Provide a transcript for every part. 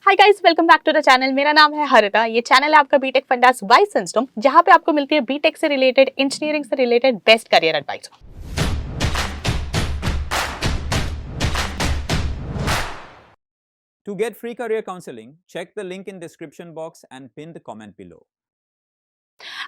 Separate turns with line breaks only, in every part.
Hi guys, welcome back to the channel. मेरा नाम है हरिता। ये चैनल है आपका बीटेक फंडास बाय सिंस्टम, जहां पे आपको मिलती है बीटेक से रिलेटेड, इंजीनियरिंग से related best career advice.
To get free career counseling, check the link in description box and pin the comment below.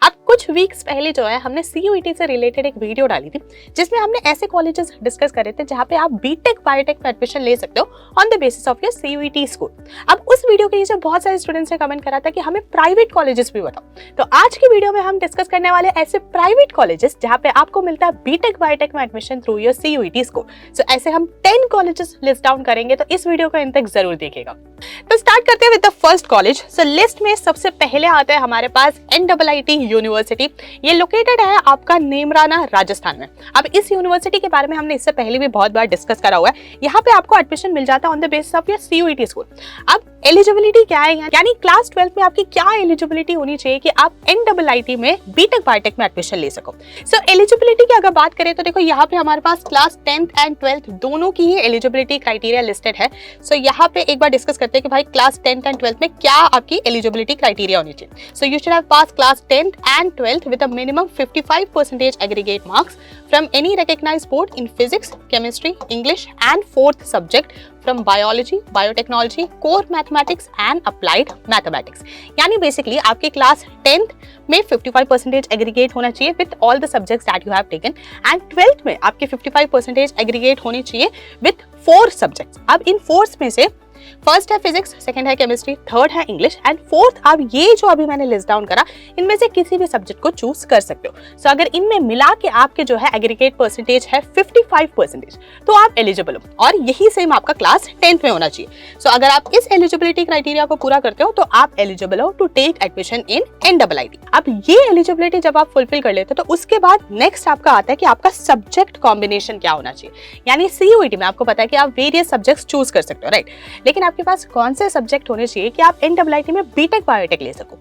अब कुछ वीक्स पहले जो है हमने सीयूईटी से रिलेटेड एक वीडियो डाली थी, जिसमें हमने ऐसे कॉलेजेस डिस्कस करे थे जहां पे आप बीटेक बायोटेक में एडमिशन ले सकते हो on the basis of your CUET score. अब उस वीडियो के नीचे बहुत सारे स्टूडेंट्स ने कमेंट करा था कि हमें प्राइवेट कॉलेजेस भी बताओ। तो आज की वीडियो में हम डिस्कस करने वाले ऐसे प्राइवेट कॉलेजेस जहां पे आपको मिलता है बीटेक बायोटेक में admission through your CUET score. So ऐसे हम 10 कॉलेजेस लिस्ट डाउन करेंगे, तो इस वीडियो को अंत तक जरूर देखिएगा। तो स्टार्ट करते हैं with the first college. So list में सबसे पहले आता है हमारे पास एनआईटी यूनिवर्सिटी। ये लोकेटेड है आपका नेमराना, राजस्थान में। अब इस यूनिवर्सिटी के बारे में हमने इससे पहले भी बहुत बार डिस्कस करा हुआ है। यहाँ पे आपको एडमिशन मिल जाता है on the basis of your CUET score. अब एलिजिबिलिटी क्या है, यानी क्लास 12 में आपकी क्या एलिजिबिलिटी होनी चाहिए कि आप एनआईटी में बीटेक बायोटेक में एडमिशन ले सको। सो एलिजिबिलिटी की अगर बात करें तो देखो, यहाँ पे हमारे पास क्लास 10th एंड 12th दोनों की ही एलिजिबिलिटी क्राइटेरिया लिस्टेड है। सो यहाँ पे एक बार डिस्कस करते हैं कि भाई क्लास 10th एंड 12th में क्या आपकी एलिजिबिलिटी क्राइटेरिया होनी चाहिए। So you should have pass class 10th and 12th with a minimum 55% aggregate marks from any recognized board in physics, chemistry, English and fourth subject from biology, biotechnology, core mathematics and applied mathematics। यानी basically आपके class 10th में 55% aggregate होना चाहिए with all the subjects that you have taken, and 12th में आपके 55% aggregate होनी चाहिए with 4 subjects. अब इन 4 में से फर्स्ट है फिजिक्स, सेकंड है केमिस्ट्री, थर्ड है इंग्लिश एंड फोर्थ अब ये जो अभी मैंने लिस्ट डाउन करा, इनमें से किसी भी सब्जेक्ट को चूज कर सकते हो। सो अगर इनमें मिला के आपके जो है एग्रीगेट परसेंटेज है 55%, तो आप एलिजिबल हो, और यही सेम आपका क्लास 10th में होना चाहिए। सो अगर आप इस एलिजिबिलिटी क्राइटेरिया को पूरा करते हो तो आप एलिजिबल हो to take admission in NIT. अब ये एलिजिबिलिटी जब आप फुलफिल कर लेते हो तो उसके बाद नेक्स्ट आपका आता है कि आपका सब्जेक्ट कॉम्बिनेशन क्या होना चाहिए। यानी सीयूईटी में आपको पता है कि आप वेरियस सब्जेक्ट्स चूज कर सकते हो, राइट? लेकिन आपके पास कौन से सब्जेक्ट होने चाहिए कि आप एनआईटी में बीटेक बायोटेक ले सको।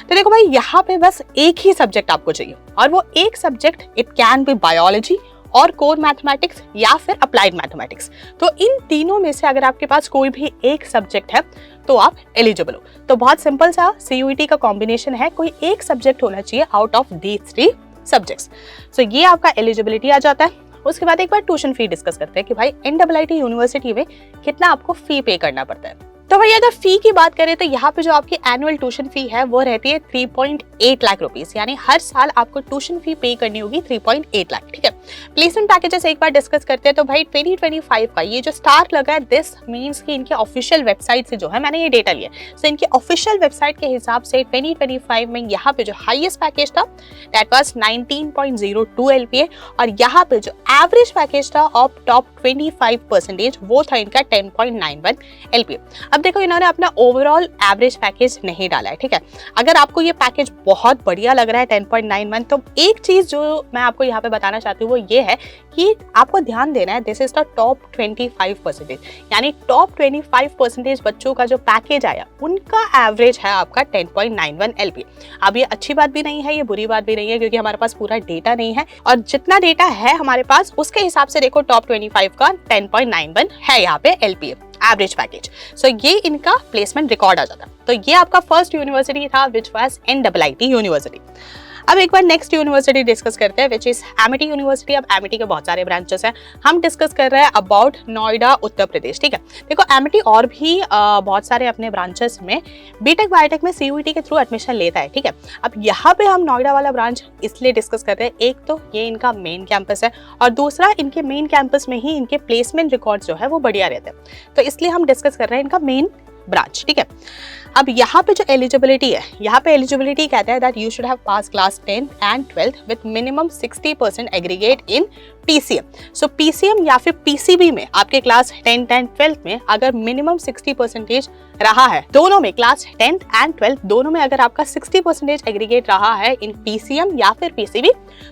तो देखो भाई, यहाँ पे बस एक ही सब्जेक्ट आपको चाहिए, और वो एक subject it can B biology और कोर मैथमेटिक्स या फिर अप्लाइड मैथमेटिक्स। तो इन तीनों में से अगर आपके पास कोई भी एक सब्जेक्ट है तो आप एलिजिबल हो। तो बहुत सिंपल सा सीयूईटी का कॉम्बिनेशन है, कोई एक सब्जेक्ट होना चाहिए आउट ऑफ दीज 3 सब्जेक्ट्स। सो ये आपका एलिजिबिलिटी आ जाता है। उसके बाद एक बार ट्यूशन फी डिस्कस करते हैं कि भाई एनआईटी यूनिवर्सिटी में कितना आपको फी पे करना पड़ता है। तो भाई अगर फी की बात करें तो यहाँ पे जो आपकी एनुअल ट्यूशन फी है वो रहती है 3.8 लाख रुपीस, यानी हर साल आपको ट्यूशन फी पे करनी होगी 3.8 लाख। ठीक है। प्लेसमेंट पैकेजेस एक बार डिस्कस करते हैं। तो भाई 2025 का ये जो स्टार लगा है, दिस मींस कि इनके ऑफिशियल वेबसाइट से जो है मैंने ये डेटा लिया। सो इनके ऑफिशियल वेबसाइट के हिसाब से 2025 में यहाँ पे जो हाईएस्ट पैकेज था दैट वाज 19.02 LPA, और यहाँ पे जो एवरेज पैकेज था ऑफ टॉप 25% वो था इनका 10.91 LPA। अब देखो, इन्होंने अपना ओवरऑल एवरेज पैकेज नहीं डाला है। ठीक है। अगर आपको ये पैकेज बहुत बढ़िया लग रहा है 10.91, तो एक चीज जो मैं आपको यहाँ पे बताना चाहती हूँ वो ये है कि आपको ध्यान देना है, दिस इज द टॉप 25%, यानी टॉप 25% बच्चों का जो पैकेज आया उनका एवरेज है आपका 10.91 LPA। अब ये अच्छी बात भी नहीं है, ये बुरी बात भी नहीं है, क्योंकि हमारे पास पूरा डेटा नहीं है, और जितना डेटा है हमारे पास उसके हिसाब से देखो टॉप 25 का 10.91 है यहाँ पे LPA एवरेज पैकेज। सो ये इनका प्लेसमेंट रिकॉर्ड आ जाता है। तो ये आपका फर्स्ट यूनिवर्सिटी था विच वाज एनआईटी यूनिवर्सिटी। अब एक बार नेक्स्ट यूनिवर्सिटी डिस्कस करते हैं विच इज एमिटी यूनिवर्सिटी। अब एमिटी के बहुत सारे ब्रांचेस हैं, हम डिस्कस कर रहे हैं अबाउट नोएडा, उत्तर प्रदेश। ठीक है। देखो, एमिटी और भी बहुत सारे अपने ब्रांचेस में बीटेक बायोटेक में सीयूईटी के थ्रू एडमिशन लेता है। ठीक है। अब यहाँ पे हम नोएडा वाला ब्रांच इसलिए डिस्कस कर रहे हैं, एक तो ये इनका मेन कैंपस है, और दूसरा इनके मेन कैंपस में ही इनके प्लेसमेंट रिकॉर्ड जो है वो बढ़िया रहते हैं, तो इसलिए हम डिस्कस कर रहे हैं इनका मेन ब्रांच। ठीक है। अब यहाँ पे जो एलिजिबिलिटी है, यहाँ पे एलिजिबिलिटी कहता है that you should have pass class 10th and 12th with minimum 60% aggregate in PCM. So PCM या फिर पीसीबी में आपके क्लास 10th एंड 12th में अगर मिनिमम 60% रहा है, दोनों में क्लास 10th एंड 12th दोनों में अगर आपका 60% एग्रीगेट रहा है इन पीसीएम या फिर पीसीबी,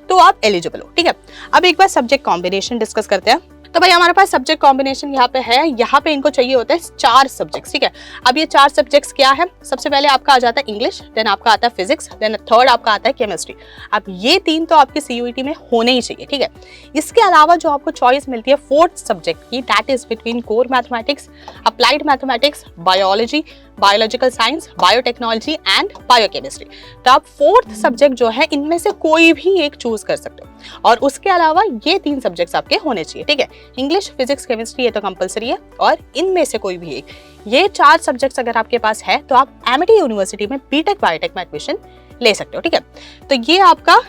तो आप एलिजिबल हो। ठीक है। अब एक बार सब्जेक्ट कॉम्बिनेशन डिस्कस करते हैं। तो भाई हमारे पास सब्जेक्ट कॉम्बिनेशन यहाँ पे है, यहाँ पे इनको चाहिए होता है 4 सब्जेक्ट्स। ठीक है। अब ये 4 सब्जेक्ट्स क्या है? सबसे पहले आपका आ जाता है इंग्लिश, देन आपका आता है फिजिक्स, देन थर्ड आपका आता है केमिस्ट्री। अब ये 3 तो आपके सीयूईटी में होने ही चाहिए। ठीक है। इसके अलावा जो आपको चॉइस मिलती है 4th सब्जेक्ट की, that is between core mathematics, applied mathematics, biology, biological science, biotechnology and biochemistry. तो आप फोर्थ सब्जेक्ट जो है इनमें से कोई भी एक चूज कर सकते हो और उसके अलावा ये 3 सब्जेक्ट्स आपके होने चाहिए, ठीक है। इंग्लिश, फिजिक्स, केमिस्ट्री ये तो कंपलसरी है और इनमें से कोई भी एक, ये 4 सब्जेक्ट्स अगर आपके पास है तो आप एमिटी यूनिवर्सिटी में बीटेक बायोटेक में एडमिशन ले सकते हो, ठीक है। तो ये आपका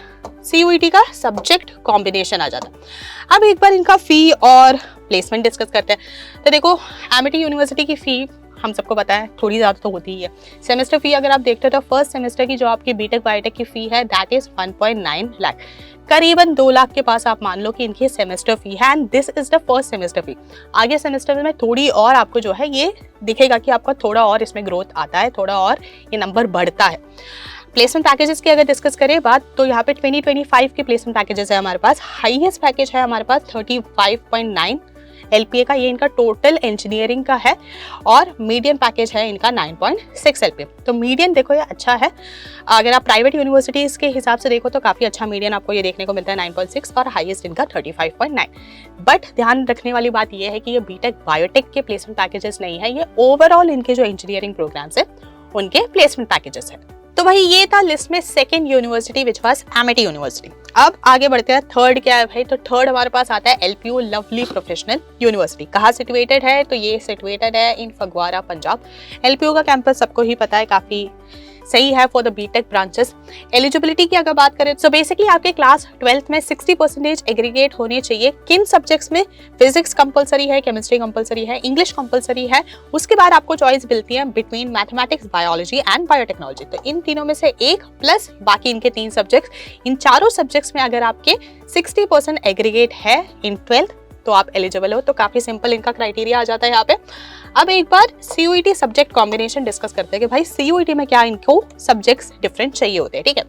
CUET का सब्जेक्ट कॉम्बिनेशन आ जाता है। अब एक बार इनका फी और प्लेसमेंट डिस्कस करते हैं। तो देखो, एमिटी यूनिवर्सिटी की फी हम सबको पता है थोड़ी ज़्यादा तो होती ही है। सेमेस्टर फी अगर आप देखते हो तो फर्स्ट सेमेस्टर की जो आपकी बीटेक बायोटेक की फी है दैट इज 1.9 लाख, करीबन 2 लाख के पास आप मान लो कि इनकी सेमेस्टर फी है and this is the first semester fee. आगे सेमेस्टर में थोड़ी और आपको जो है ये दिखेगा कि आपका थोड़ा और इसमें ग्रोथ आता है, थोड़ा और ये नंबर बढ़ता है। प्लेसमेंट पैकेजेस की अगर डिस्कस करें बात तो यहाँ पे 2025 के प्लेसमेंट पैकेजेस है हमारे पास। हाईएस्ट पैकेज है हमारे पास 35.9 LPA का, ये इनका टोटल इंजीनियरिंग का है और मीडियन पैकेज है इनका 9.6 LPA। तो मीडियन देखो ये अच्छा है, अगर आप प्राइवेट यूनिवर्सिटीज के हिसाब से देखो तो काफ़ी अच्छा मीडियन आपको ये देखने को मिलता है 9.6 और हाईएस्ट इनका 35.9। बट ध्यान रखने वाली बात ये है कि ये बीटेक बायोटेक के प्लेसमेंट पैकेजेस नहीं है, ये ओवरऑल इनके जो इंजीनियरिंग प्रोग्राम्स है उनके प्लेसमेंट पैकेजेस है। तो भाई ये था लिस्ट में second university which was Amity university. अब आगे बढ़ते हैं, थर्ड क्या है भाई? तो थर्ड हमारे पास आता है LPU लवली प्रोफेशनल यूनिवर्सिटी। कहाँ सिचुएटेड है? तो ये सिचुएटेड है इन फगवाड़ा पंजाब। LPU का कैंपस सबको ही पता है, काफी सही है for the BTech branches. Eligibility की अगर बात करें तो बेसिकली आपके क्लास 12th में 60% एग्रीगेट होने चाहिए। किन सब्जेक्ट्स में? फिजिक्स कंपलसरी है, केमिस्ट्री कंपलसरी है, इंग्लिश कंपलसरी है। उसके बाद आपको चॉइस मिलती है between mathematics, biology and biotechnology. तो इन तीनों में से एक प्लस बाकी इनके 3 सब्जेक्ट्स, इन चारों सब्जेक्ट्स में अगर आपके 60% एग्रीगेट है इन 12th तो आप एलिजिबल हो। तो काफी सिंपल इनका क्राइटेरिया आ जाता है यहाँ पे। अब एक बार CUET सब्जेक्ट कॉम्बिनेशन डिस्कस करते हैं कि भाई CUET में क्या इनको सब्जेक्ट्स डिफरेंट चाहिए होते हैं, ठीक है।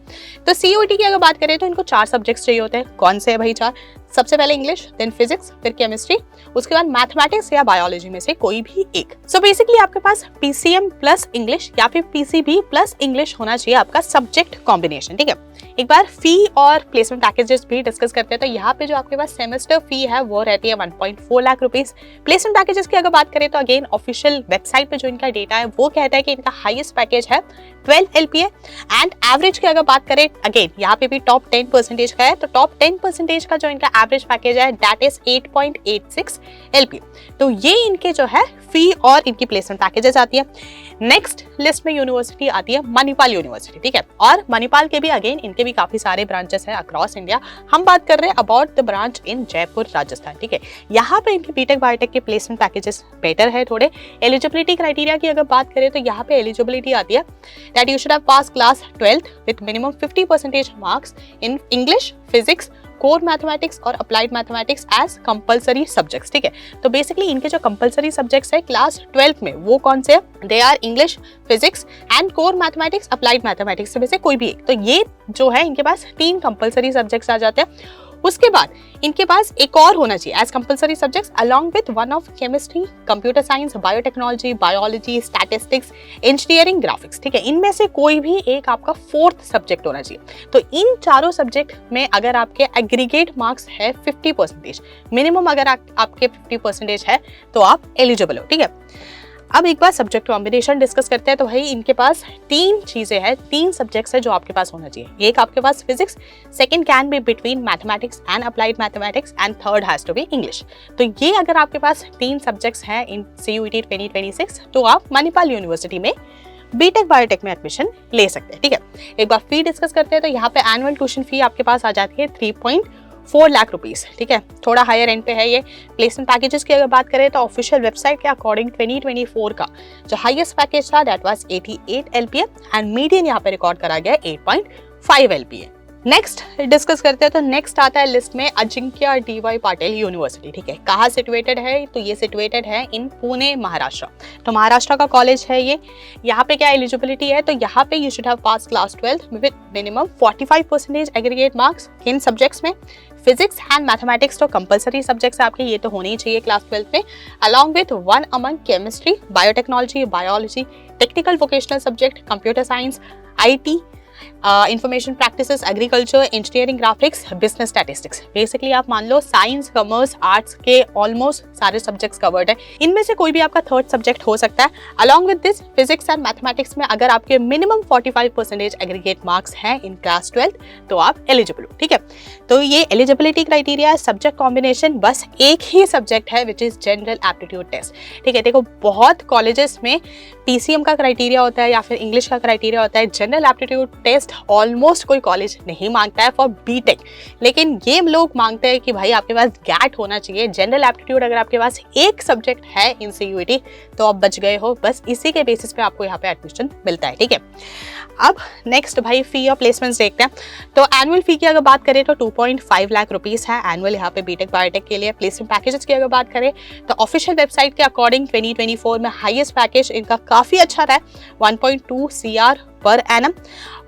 तो CUET की अगर बात करें तो इनको 4 सब्जेक्ट्स चाहिए होते हैं। कौन से है भाई 4? सबसे पहले इंग्लिश, देन फिजिक्स, फिर केमिस्ट्री, उसके बाद मैथमेटिक्स या बायोलॉजी में से कोई भी एक। सो बेसिकली आपके पास PCM प्लस इंग्लिश या फिर PCB प्लस इंग्लिश होना चाहिए आपका सब्जेक्ट कॉम्बिनेशन, ठीक है। एक बार फी और प्लेसमेंट पैकेजेस भी डिस्कस करते हैं। तो यहाँ पे जो आपके पास सेमेस्टर फी है वो रहती है 1.4 लाख रुपीज। प्लेसमेंट पैकेजेस की अगर बात करें तो अगेन ऑफिशियल वेबसाइट पे जो इनका डेटा है वो कहता है कि इनका हाईएस्ट पैकेज है 12 LPA एंड एवरेज की अगर बात करें अगेन यहाँ पे भी टॉप 10% का है। तो टॉप 10% का जो इनका एवरेज पैकेज है दैट इज 8.86 LPA। तो ये इनके जो है फी और इनकी प्लेसमेंट पैकेजेस आती है। नेक्स्ट लिस्ट में यूनिवर्सिटी आती है मणिपाल यूनिवर्सिटी, ठीक है। और मणिपाल के भी अगेन इनके भी काफी सारे ब्रांचेस हैं अक्रॉस इंडिया। हम बात कर रहे हैं अबाउट द ब्रांच इन जयपुर राजस्थान, ठीक है। यहाँ पे इनके बीटेक बायोटेक के प्लेसमेंट पैकेजेस बेटर है थोड़े। एलिजिबिलिटी क्राइटेरिया की अगर बात करें तो यहाँ पे एलिजिबिलिटी आती है that you should have pass class 12th with minimum 50% marks in English, physics, core mathematics और applied mathematics as compulsory subjects, ठीक है। तो बेसिकली इनके जो कंपलसरी सब्जेक्ट्स है क्लास 12th में वो कौन से? They are English, physics and core mathematics, applied mathematics में से कोई भी एक। तो ये जो है इनके पास 3 कंपलसरी सब्जेक्ट्स आ जाते हैं। उसके बाद इनके पास एक और होना चाहिए as compulsory subjects along with one of chemistry, computer science, biotechnology, biology, statistics, engineering, graphics, ठीक है। इनमें से कोई भी एक आपका 4th सब्जेक्ट होना चाहिए। तो इन चारों सब्जेक्ट में अगर आपके एग्रीगेट मार्क्स है 50%, मिनिमम अगर आपके 50% है तो आप एलिजिबल हो, ठीक है। अब एक बार सब्जेक्ट कॉम्बिनेशन डिस्कस करते हैं। तो भाई इनके पास 3 चीजें हैं, 3 सब्जेक्ट्स है जो आपके पास होना चाहिए। एक आपके पास physics, second can be between mathematics and applied mathematics and third has to be English. तो ये अगर आपके पास 3 सब्जेक्ट्स हैं इन CUET 2026 तो आप मणिपाल यूनिवर्सिटी में बीटेक बायोटेक में एडमिशन ले सकते हैं, ठीक है। एक बार फी डिस्कस करते हैं। तो यहाँ पे एनुअल ट्यूशन फी आपके पास आ जाती है 3.4 लाख रुपीस, ठीक है। थोड़ा हायर एंड पे है ये। प्लेसमेंट पैकेजेस की अगर बात करें तो ऑफिशियल वेबसाइट के अकॉर्डिंग 2024 का जो हाईएस्ट पैकेज था that was 88 LPA and median यहाँ पे रिकॉर्ड करा गया 8.5 LPA। नेक्स्ट डिस्कस करते हैं। तो नेक्स्ट आता है लिस्ट में अजिंक्य DY पाटिल यूनिवर्सिटी, ठीक है। कहाँ सिचुएटेड है? तो ये सिचुएटेड है इन पुणे, महाराष्ट्र। तो महाराष्ट्र का कॉलेज है ये। यहाँ पे क्या एलिजिबिलिटी है? तो यहाँ पे you should have pass class 12 with minimum 45% aggregate marks in subjects में। फिजिक्स एंड मैथमेटिक्स तो कंपलसरी सब्जेक्ट्स आपके ये तो होने ही चाहिए क्लास 12 में, along with 1 among chemistry, biotechnology, biology, technical vocational subject, computer science, IT information practices, agriculture, engineering, graphics, business statistics. Basically आप मान लो साइंस, कॉमर्स, आर्ट्स के ऑलमोस्ट सारे सब्जेक्ट्स कवर्ड है। इनमें से कोई भी आपका थर्ड सब्जेक्ट हो सकता है। Along with this physics and mathematics में अगर आपके मिनिमम 45% एग्रीगेट मार्क्स हैं इन क्लास 12 तो आप एलिजिबल हो, ठीक है। तो ये एलिजिबिलिटी क्राइटेरिया, सब्जेक्ट कॉम्बिनेशन बस एक ही सब्जेक्ट है which is general aptitude test, ठीक है। देखो बहुत कॉलेजेस में पीसीएम का क्राइटेरिया होता है या फिर इंग्लिश का क्राइटेरिया होता है। जनरल एप्टीट्यूड टेस्ट ऑलमोस्ट कोई कॉलेज नहीं मांगता है फॉर बीटेक, लेकिन ये लोग मांगते हैं कि भाई आपके पास गैट होना चाहिए। जनरल एप्टीट्यूड अगर आपके पास एक सब्जेक्ट है इन सीयूईटी तो आप बच गए हो, बस इसी के बेसिस पे आपको यहाँ पे एडमिशन मिलता है, ठीक है। अब नेक्स्ट भाई फी और प्लेसमेंट्स देखते हैं। तो एनुअल फी की अगर बात करें तो 2.5 लाख रुपीस है एनुअल यहाँ पे बीटेक बायोटेक के लिए। प्लेसमेंट पैकेजेस की अगर बात करें तो ऑफिशियल वेबसाइट के अकॉर्डिंग 2024 में हाईएस्ट पैकेज इनका काफी अच्छा रहा है 1.2 CR पर एनम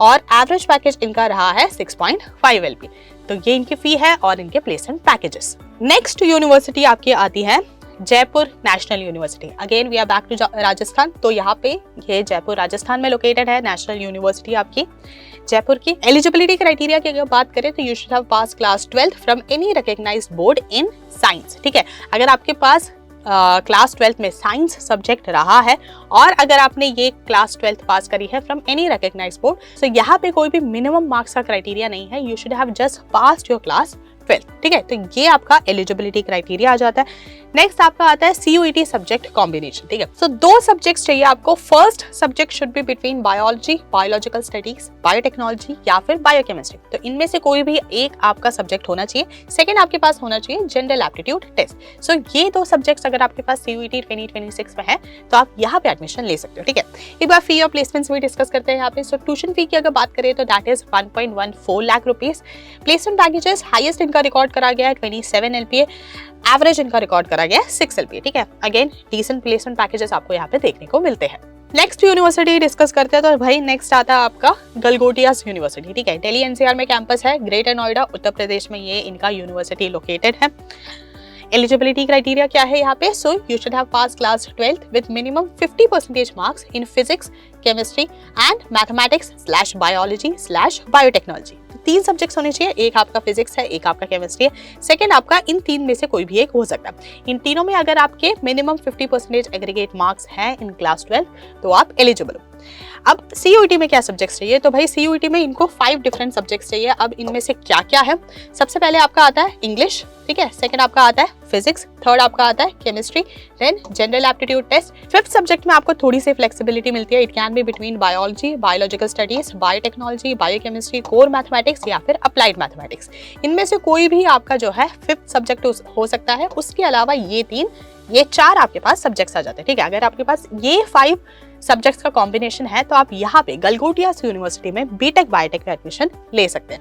और एवरेज पैकेज इनका रहा है 6.5 LP। तो ये इनकी फी है और इनके प्लेसमेंट पैकेजेस। नेक्स्ट यूनिवर्सिटी आपकी आती है Jaipur National University. Again we are back to Rajasthan. तो यहाँ पे ये जयपुर राजस्थान में लोकेटेड है नेशनल यूनिवर्सिटी आपकी जयपुर की। एलिजिबिलिटी क्राइटेरिया की अगर बात करें तो you should have pass class 12 from any recognised board in science, ठीक है। अगर आपके पास क्लास 12 में साइंस सब्जेक्ट रहा है और अगर आपने ये क्लास 12 पास करी है फ्रॉम एनी रिकॉग्नाइज्ड बोर्ड, तो यहाँ पे कोई भी मिनिमम मार्क्स का क्राइटेरिया नहीं है। You should have just passed your class 12, ठीक है। तो ये आपका एलिजिबिलिटी क्राइटेरिया आ जाता है। नेक्स्ट आपका आता है सीयूईटी सब्जेक्ट कॉम्बिनेशन, ठीक है। सो दो सब्जेक्ट्स चाहिए आपको। First subject should be between biology, biological studies, biotechnology या फिर बायोकेमिस्ट्री। तो इनमें से कोई भी एक आपका सब्जेक्ट होना चाहिए। सेकंड आपके पास होना चाहिए जनरल एप्टीट्यूड टेस्ट। सो ये दो सब्जेक्ट्स अगर आपके पास सीयूईटी 2026 में है तो आप यहाँ पे एडमिशन ले सकते हो, ठीक है। एक बार फी और प्लेसमेंट्स भी डिस्कस करते हैं यहाँ पे। सो ट्यूशन फी की अगर बात करें तो that is 1.14 lakh rupees. Placement packages highest इनका रिकॉर्ड करा गया है 27 LPA, एवरेज इनका रिकॉर्ड करा गया है 6 LPA, ठीक है। अगेन डिसेंट प्लेसमेंट पैकेजेस आपको यहाँ पे देखने को मिलते हैं। नेक्स्ट यूनिवर्सिटी डिस्कस करते हैं तो भाई नेक्स्ट आता है आपका गलगोटियास यूनिवर्सिटी, ठीक है। दिल्ली NCR में कैंपस है, ग्रेटर नोएडा उत्तर प्रदेश में ये इनका यूनिवर्सिटी लोकेटेड है। एलिजिबिलिटी क्राइटेरिया क्या है यहाँ पे? So you should have pass class 12 with minimum 50% marks in physics, chemistry and mathematics / biology / biotechnology. 3 subjects होने चाहिए, एक आपका फिजिक्स है, एक आपका केमिस्ट्री है, सेकंड आपका इन 3 में से कोई भी एक हो सकता है। इन तीनों में अगर आपके मिनिमम 50% एग्रीगेट मार्क्स हैं इन क्लास 12 तो आप एलिजिबल हो। अब सीयूईटी में क्या सब्जेक्ट्स चाहिए? तो भाई सीयूईटी में इनको 5 डिफरेंट सब्जेक्ट्स चाहिए। अब इनमें से क्या क्या है? सबसे पहले आपका आता है इंग्लिश, ठीक है। सेकंड आपका आता है फिजिक्स, थर्ड आपका आता है chemistry, then general aptitude test. Fifth subject में आपको थोड़ी सी फ्लेक्सिबिलिटी मिलती है। It can be between biology, biological studies, biotechnology, biochemistry, core mathematics या फिर अप्लाइड मैथमेटिक्स। इनमें से कोई भी आपका जो है फिफ्थ सब्जेक्ट हो सकता है। उसके अलावा ये 4 आपके पास सब्जेक्ट्स आ जाते हैं, ठीक है। अगर आपके पास ये 5 सब्जेक्ट्स का कॉम्बिनेशन है तो आप यहाँ पे गलगोटियास यूनिवर्सिटी में बीटेक बायोटेक में एडमिशन ले सकते हैं।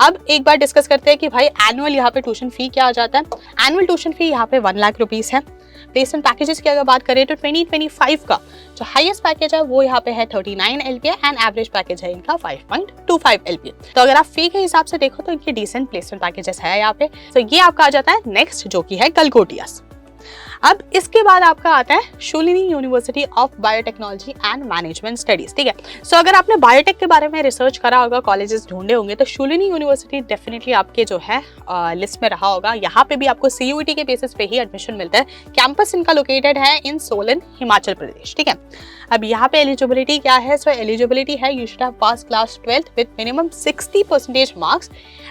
अब एक बार डिस्कस करते हैं कि भाई एनुअल यहाँ पे ट्यूशन फी क्या आ जाता है। एनुअल ट्यूशन फी यहाँ पे 1 लाख रुपीस है। प्लेसमेंट पैकेजेस की अगर बात करें तो 2025 का जो हाईएस्ट पैकेज है वो यहाँ पे है 39 LPA एंड एवरेज पैकेज है इनका 5.25 LPA। तो अगर आप फी के हिसाब से देखो तो इनके डिसेंट प्लेसमेंट पैकेजेस है यहाँ पे। तो ये आपका आ जाता है नेक्स्ट, जो कि है गलगोटियास। अब इसके बाद आपका आता है Shoolini university of biotechnology and management studies, ठीक है। सो अगर आपने बायोटेक के बारे में रिसर्च करा होगा, कॉलेजेस ढूंढे होंगे, तो शूलिनी यूनिवर्सिटी डेफिनेटली आपके जो है लिस्ट में रहा होगा। यहाँ पे भी आपको सीयूईटी के बेसिस पे ही एडमिशन मिलता है। कैंपस इनका लोकेटेड है इन सोलन, हिमाचल प्रदेश, ठीक है। अब यहाँ पे एलिजिबिलिटी क्या है? सो एलिजिबिलिटी है you should have pass class 12 with minimum 60% marks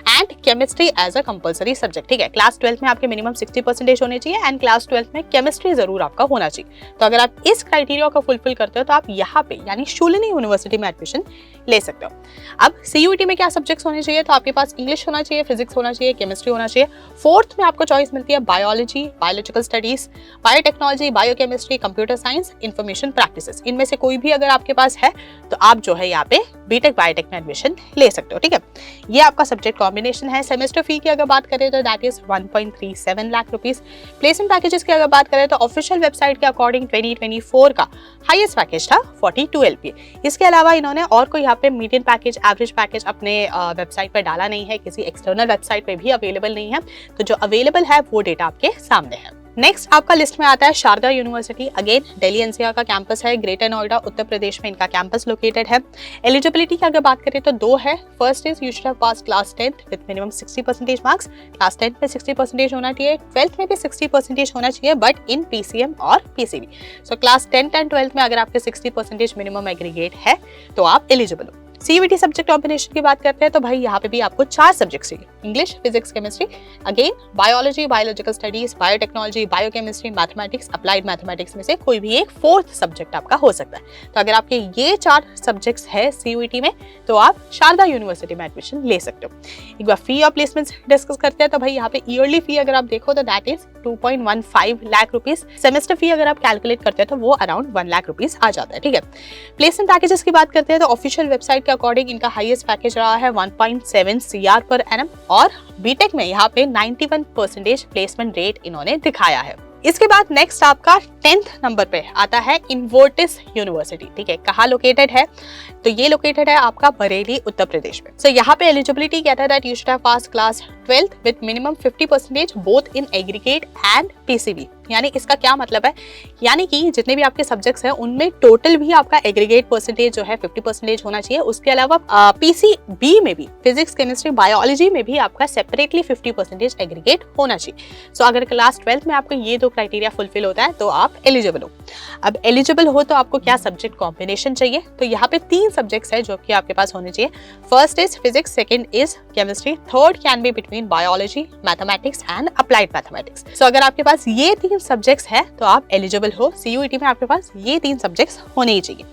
and chemistry as a compulsory subject, ठीक है। क्लास 12 में आपके मिनिमम 60% होने चाहिए एंड क्लास 12 में केमिस्ट्री जरूर आपका होना चाहिए। तो अगर आप इस क्राइटेरिया को फुलफिल करते हो तो आप यहाँ पे यानी शूलिनी यूनिवर्सिटी में एडमिशन ले सकते हो। अब सीयूईटी में क्या सब्जेक्ट्स होने चाहिए? तो आपके पास इंग्लिश होना चाहिए, फिजिक्स होना चाहिए, केमिस्ट्री होना चाहिए। फोर्थ में आपको चॉइस मिलती है biology, biological studies, biotechnology, biochemistry, computer science, information practices. इनमें से कोई भी अगर आपके पास है तो आप जो है यहाँ पे बीटेक बायोटेक में एडमिशन ले सकते हो, ठीक है। ये आपका सब्जेक्ट कॉम्बिनेशन है। सेमेस्टर फी की अगर बात करें तो that is 1.37 lakh rupees. Placement packages की अगर बात करें तो ऑफिशियल वेबसाइट के अकॉर्डिंग 2024 का हाईएस्ट पैकेज था 42 LPA। इसके अलावा इन्होंने और कोई यहाँ पे मीडियन पैकेज, एवरेज पैकेज अपने वेबसाइट पर डाला नहीं है, किसी एक्सटर्नल वेबसाइट पे भी अवेलेबल नहीं है। तो जो अवेलेबल है वो डेटा आपके सामने है। नेक्स्ट आपका लिस्ट में आता है Sharda University. Again Delhi NCR का कैंपस है, ग्रेटर नोएडा उत्तर प्रदेश में इनका कैंपस लोकेटेड है। एलिजिबिलिटी की अगर बात करें तो दो है। First is you should have pass class 10th with minimum 60% marks. Class 10th में 60% होना चाहिए, 12th में भी 60% होना चाहिए, बट इन पीसीएम और PCB. So class 10th and 12th में अगर आपके 60% मिनिमम एग्रीगेट है तो आप एलिजिबल हो। सीयूईटी सब्जेक्ट कॉम्बिनेशन की बात करते हैं तो भाई यहाँ पे भी आपको 4 सब्जेक्ट्स चाहिए, English, physics, chemistry, again biology, biological studies, biotechnology, biochemistry, mathematics, applied mathematics में से कोई भी एक 4th सब्जेक्ट आपका हो सकता है। तो अगर आपके ये 4 सब्जेक्ट्स है सीयूईटी में तो आप शारदा यूनिवर्सिटी में एडमिशन ले सकते हो। एक बार फी और प्लेसमेंट्स डिस्कस करते हैं तो भाई यहाँ पे ईयरली फी अगर आप देखो तो that is 2.15 lakh rupees. Semester fee अगर आप कैलकुलेट करते हैं तो वो अराउंड 1 लाख रुपीज आ जाता है। ठीक है, प्लेसमेंट पैकेजेस की बात करते हैं तो ऑफिशियल वेबसाइट के अकॉर्डिंग इनका हाईएस्ट पैकेज रहा है 1.7 CR पर एनम और बीटेक में यहाँ पे 91% प्लेसमेंट रेट इन्होंने दिखाया है। इसके बाद नेक्स्ट आपका 10th नंबर पे आता है इन्वर्टिस यूनिवर्सिटी। ठीक है, कहाँ लोकेटेड है तो ये लोकेटेड है आपका बरेली उत्तर प्रदेश में। सो यहाँ पे एलिजिबिलिटी कहता है that you should have pass class 12th with minimum 50% both in aggregate and PCB. यानी इसका क्या मतलब है, यानी कि जितने भी आपके सब्जेक्ट्स हैं उनमें टोटल भी आपका एग्रीगेट परसेंटेज जो है 50% होना चाहिए। उसके अलावा पीसीबी में भी फिजिक्स, केमिस्ट्री, बायोलॉजी में भी आपका सेपरेटली 50% एग्रीगेट होना चाहिए। सो अगर क्लास 12th में आपको ये दो क्राइटेरिया फुलफिल होता है तो आप एलिजिबल हो। अब एलिजिबल हो तो आपको क्या सब्जेक्ट कॉम्बिनेशन चाहिए, तो यहाँ पे 3 सब्जेक्ट्स है जो कि आपके पास होने चाहिए। First is physics, second is chemistry, third can be between biology, mathematics and applied mathematics. So अगर आपके पास ये 3 सब्जेक्ट्स है तो आप एलिजिबल हो। सीयूईटी में आपके पास ये 3 सब्जेक्ट्स होने ही चाहिए।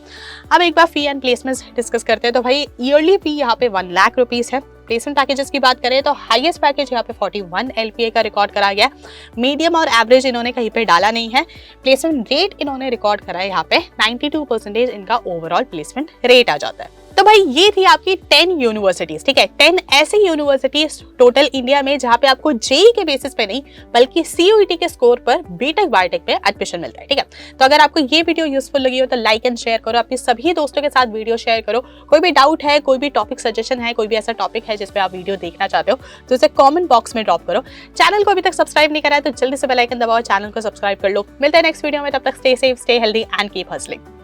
अब एक बार फी एंड प्लेसमेंट्स डिस्कस करते हैं तो भाई ईयरली फी यहाँ पे 1 लाख रुपीज है। प्लेसमेंट पैकेजेस की बात करें तो हाईएस्ट पैकेज यहाँ पे 41 LPA का रिकॉर्ड करा गया। मीडियम और एवरेज इन्होंने कहीं पे डाला नहीं है। प्लेसमेंट रेट इन्होंने रिकॉर्ड करा है यहाँ पे 92% इनका ओवरऑल प्लेसमेंट रेट आ जाता है। तो भाई ये थी आपकी 10 यूनिवर्सिटीज। ठीक है, 10 ऐसी यूनिवर्सिटीज टोटल इंडिया में जहाँ पे आपको जेई के बेसिस पे नहीं बल्कि सीयूईटी के स्कोर पर बीटेक बायोटेक में एडमिशन मिलता है। ठीक है, तो अगर आपको ये वीडियो यूजफुल लगी हो तो लाइक एंड शेयर करो, अपने सभी दोस्तों के साथ वीडियो शेयर करो। कोई भी डाउट है, कोई भी टॉपिक सजेशन है, कोई भी ऐसा टॉपिक है जिसपे आप वीडियो देखना चाहते हो तो उसे कॉमेंट बॉक्स में ड्रॉप करो। चैनल को अभी तक सब्सक्राइब नहीं करा है तो जल्दी से बेल आइकन दबाओ, चैनल को सब्सक्राइब कर लो। मिलते हैं नेक्स्ट वीडियो में, तब तक stay safe, stay healthy and keep hustling.